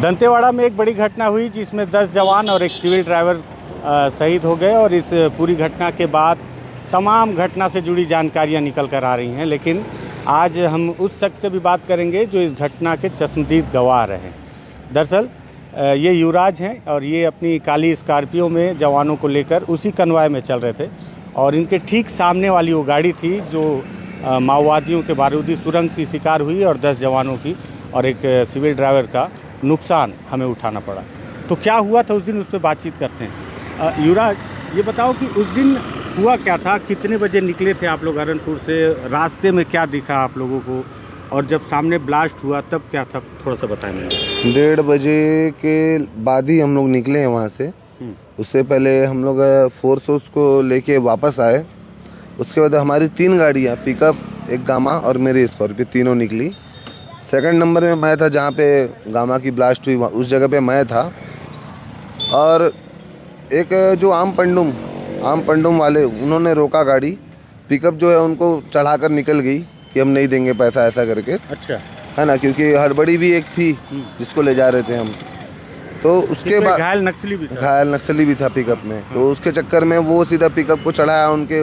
दंतेवाड़ा में एक बड़ी घटना हुई जिसमें 10 जवान और एक सिविल ड्राइवर शहीद हो गए और इस पूरी घटना के बाद तमाम घटना से जुड़ी जानकारियां निकल कर आ रही हैं। लेकिन आज हम उस शख्स से भी बात करेंगे जो इस घटना के चश्मदीद गवाह रहे। दरअसल ये युवराज हैं और ये अपनी काली स्कॉर्पियो में जवानों को लेकर उसी कन्वॉय में चल रहे थे और इनके ठीक सामने वाली वो गाड़ी थी जो माओवादियों के बारूदी सुरंग की शिकार हुई और 10 जवानों की और एक सिविल ड्राइवर का नुकसान हमें उठाना पड़ा। तो क्या हुआ था उस दिन, उस पर बातचीत करते हैं। युवराज, ये बताओ कि उस दिन हुआ क्या था, कितने बजे निकले थे आप लोग अरनपुर से, रास्ते में क्या दिखा आप लोगों को और जब सामने ब्लास्ट हुआ तब क्या था, थोड़ा सा बताएं मुझे। 1:30 बजे के बाद ही हम लोग निकले हैं वहाँ से। उससे पहले हम लोग फोर्स को लेके वापस आए। उसके बाद हमारी 3 गाड़ियाँ, पिकअप, एक गामा और मेरी स्कॉर्पियो, तीनों निकली। सेकंड नंबर में मैं था, जहाँ पे गामा की ब्लास्ट हुई उस जगह पे मैं था। और एक जो आम पंडुम वाले, उन्होंने रोका गाड़ी। पिकअप जो है उनको चढ़ाकर निकल गई कि हम नहीं देंगे पैसा, ऐसा करके। अच्छा, है ना, क्योंकि हड़बड़ी भी एक थी जिसको ले जा रहे थे हम। तो उसके बाद घायल नक्सली भी था पिकअप में। तो उसके चक्कर में वो सीधा पिकअप को चढ़ाया उनके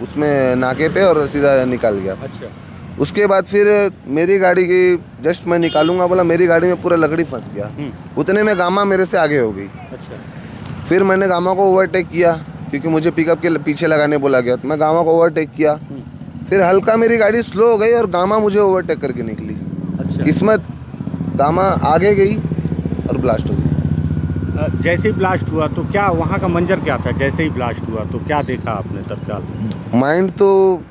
उसमें नाके पे और सीधा निकल गया। अच्छा, उसके बाद फिर मेरी गाड़ी की जस्ट मैं निकालूंगा बोला, मेरी गाड़ी में पूरा लकड़ी फंस गया। उतने में गामा मेरे से आगे हो गई। अच्छा, फिर मैंने गामा को ओवरटेक किया क्योंकि मुझे पिकअप के पीछे लगाने बोला गया। तो मैं गामा को ओवरटेक किया। फिर हल्का मेरी गाड़ी स्लो हो गई और गामा मुझे ओवरटेक करके निकली। अच्छा। किस्मत, गामा आगे गई और ब्लास्ट हो गई। जैसे ही ब्लास्ट हुआ तो क्या वहाँ का मंजर क्या था? जैसे ही ब्लास्ट हुआ तो क्या देखा आपने तत्काल? माइंड तो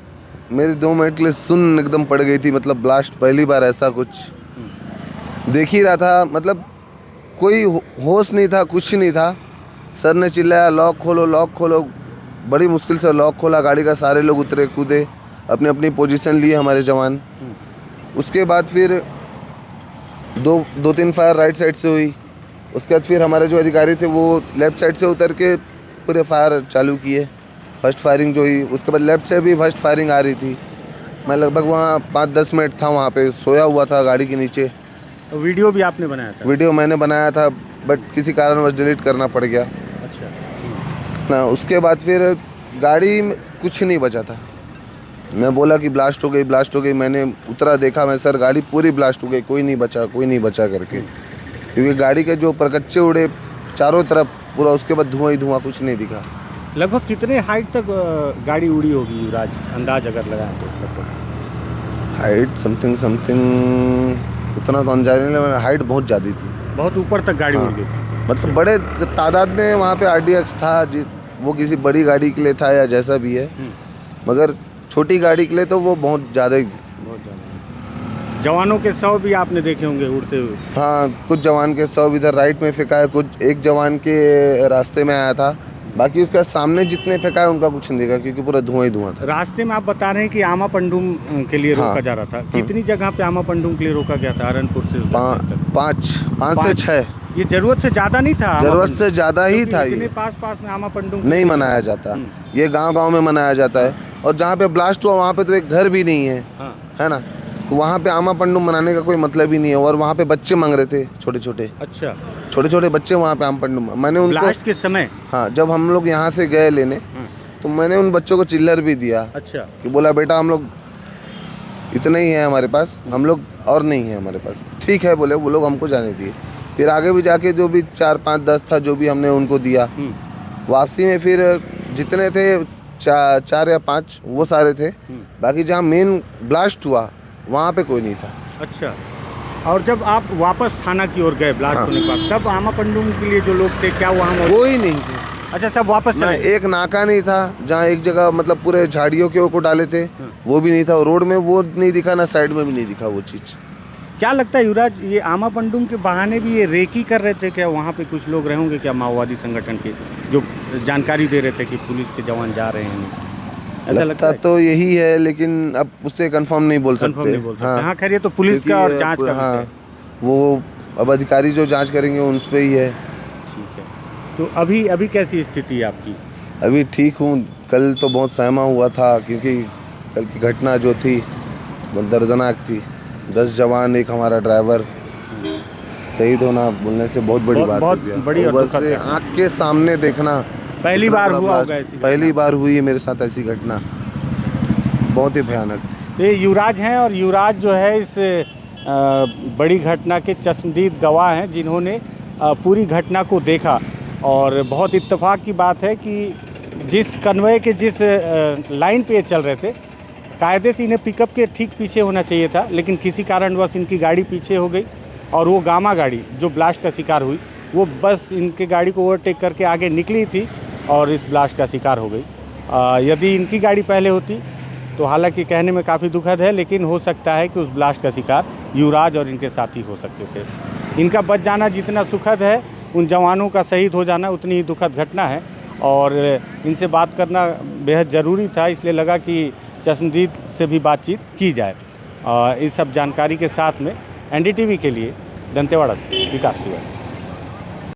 मेरी 2 मिनट के लिए सुन्न एकदम पड़ गई थी। मतलब ब्लास्ट पहली बार ऐसा कुछ देख ही रहा था। मतलब कोई होश नहीं था, कुछ नहीं था। सर ने चिल्लाया लॉक खोलो, लॉक खोलो। बड़ी मुश्किल से लॉक खोला। गाड़ी का सारे लोग उतरे, कूदे, अपनी अपनी पोजीशन लिए हमारे जवान। उसके बाद फिर 2-3 फायर राइट साइड से हुई। उसके बाद फिर हमारे जो अधिकारी थे वो लेफ़्ट साइड से उतर के पूरे फायर चालू किए। फर्स्ट फायरिंग जो हुई, उसके बाद लेफ़्ट से भी फर्स्ट फायरिंग आ रही थी। मैं लगभग वहाँ 5-10 मिनट था, वहाँ पे सोया हुआ था गाड़ी के नीचे। वीडियो भी आपने बनाया था? वीडियो मैंने बनाया था बट किसी कारणवश डिलीट करना पड़ गया। अच्छा। ना उसके बाद फिर गाड़ी में कुछ नहीं बचा था। मैं बोला कि ब्लास्ट हो गई। मैंने उतरा, देखा मैं, सर गाड़ी पूरी ब्लास्ट हो गई, कोई नहीं बचा करके। क्योंकि गाड़ी के जो परकच्चे उड़े चारों तरफ पूरा, उसके बाद धुआं ही धुआं, कुछ नहीं दिखा। लगभग कितने हाइट तक गाड़ी उड़ी होगी युवराज, अंदाज अगर लगाएं तो? लगभग हाइट समथिंग उतना तो अंदाजा नहीं, हाइट बहुत ज़्यादा थी। बहुत ऊपर तक गाड़ी उड़ गई। मतलब बड़े तादाद में वहाँ पे RDX था, वो किसी बड़ी गाड़ी के लिए था या जैसा भी है। मगर छोटी गाड़ी के लिए तो वो बहुत ज़्यादा। जवानों के शव भी आपने देखे होंगे उड़ते हुए? हाँ, कुछ जवान के शव इधर राइट में फेंका है, कुछ एक जवान के रास्ते में आया था। बाकी उसके सामने जितने फेंका है उनका कुछ नहीं देखा क्योंकि पूरा धुआं ही धुआं था। रास्ते में आप बता रहे हैं कि आमा पंडुम के लिए रोका जा रहा था। कितनी जगह पे आमा पंडुम के लिए रोका गया था अरनपुर से? 5 से 6। ये जरूरत से ज्यादा नहीं था? जरूरत से ज्यादा ही था। ये पास में आमा पंडुम नहीं मनाया जाता, ये गांव में मनाया जाता है। और जहाँ पे ब्लास्ट हुआ वहाँ पे तो एक घर भी नहीं है। है ना, तो वहाँ पे आमा पंडुम मनाने का कोई मतलब ही नहीं है। और वहाँ पे बच्चे मांग रहे थे, छोटे छोटे बच्चे वहाँ पे आम पंडुम। मैंने उनको ब्लास्ट के समय, हाँ, जब हम लोग यहाँ से गए लेने, तो मैंने उन बच्चों को चिल्लर भी दिया। अच्छा। कि बोला बेटा हम लोग इतने ही है हमारे पास, हम लोग और नहीं है हमारे पास। ठीक है बोले, वो लोग हमको जाने दिए। फिर आगे भी जाके जो भी 4, 5, 10 था, जो भी हमने उनको दिया। वापसी में फिर जितने थे 4 या 5 वो सारे थे। बाकी जहाँ मेन ब्लास्ट हुआ वहाँ पे कोई नहीं था। अच्छा। और जब आप वापस थाना की ओर गए ब्लास्ट होने के बाद, तब आमा पंडुम के लिए जो लोग थे क्या वहाँ कोई नहीं थे? अच्छा, सब वापस चले? एक नाका नहीं था जहाँ एक जगह मतलब पूरे झाड़ियों के ऊपर डाले थे, वो भी नहीं था। रोड में वो नहीं दिखा, ना साइड में भी नहीं दिखा वो चीज़। क्या लगता है युवराज, ये आमा पंडुम के बहाने भी ये रेकी कर रहे थे क्या? वहाँ पे कुछ लोग रहे होंगे क्या माओवादी संगठन के, जो जानकारी दे रहे थे कि पुलिस के जवान जा रहे हैं? ऐसा लगता तो यही है, लेकिन अब उससे कंफर्म नहीं बोल सकते। हाँ, खैर ये तो पुलिस का और जांच का विषय है। वो अब अधिकारी जो जांच करेंगे उन पे ही है। ठीक है। तो अभी कैसी स्थिति है आपकी? अभी ठीक हूँ। कल तो बहुत सहमा हुआ था क्योंकि कल की घटना जो थी वो दर्दनाक थी। 10 जवान, एक हमारा ड्राइवर, शहीद होना बोलने से बहुत बड़ी बात बहुत हो गया। बड़ी और ऊपर दुखद से घटना। आँख के सामने देखना पहली इतना बार बड़ा हुआ blast, होगा ऐसी पहली बार हुई है मेरे साथ ऐसी घटना, बहुत ही भयानक। ये युवराज हैं और युवराज जो है इस बड़ी घटना के चश्मदीद गवाह हैं, जिन्होंने पूरी घटना को देखा। और बहुत इत्तेफाक की बात है कि जिस कन्वॉय के जिस लाइन पे ये चल रहे थे, कायदे से इन्हें पिकअप के ठीक पीछे होना चाहिए था, लेकिन किसी कारणवश इनकी गाड़ी पीछे हो गई और वो गामा गाड़ी जो ब्लास्ट का शिकार हुई, वो बस इनके गाड़ी को ओवरटेक करके आगे निकली थी और इस ब्लास्ट का शिकार हो गई। यदि इनकी गाड़ी पहले होती तो हालांकि कहने में काफ़ी दुखद है, लेकिन हो सकता है कि उस ब्लास्ट का शिकार युवराज और इनके साथी हो सकते थे। इनका बच जाना जितना सुखद है, उन जवानों का शहीद हो जाना उतनी ही दुखद घटना है। और इनसे बात करना बेहद ज़रूरी था, इसलिए लगा कि चश्मदीद से भी बातचीत की जाए। इस सब जानकारी के साथ में NDTV के लिए दंतेवाड़ा से विकास तिवारी।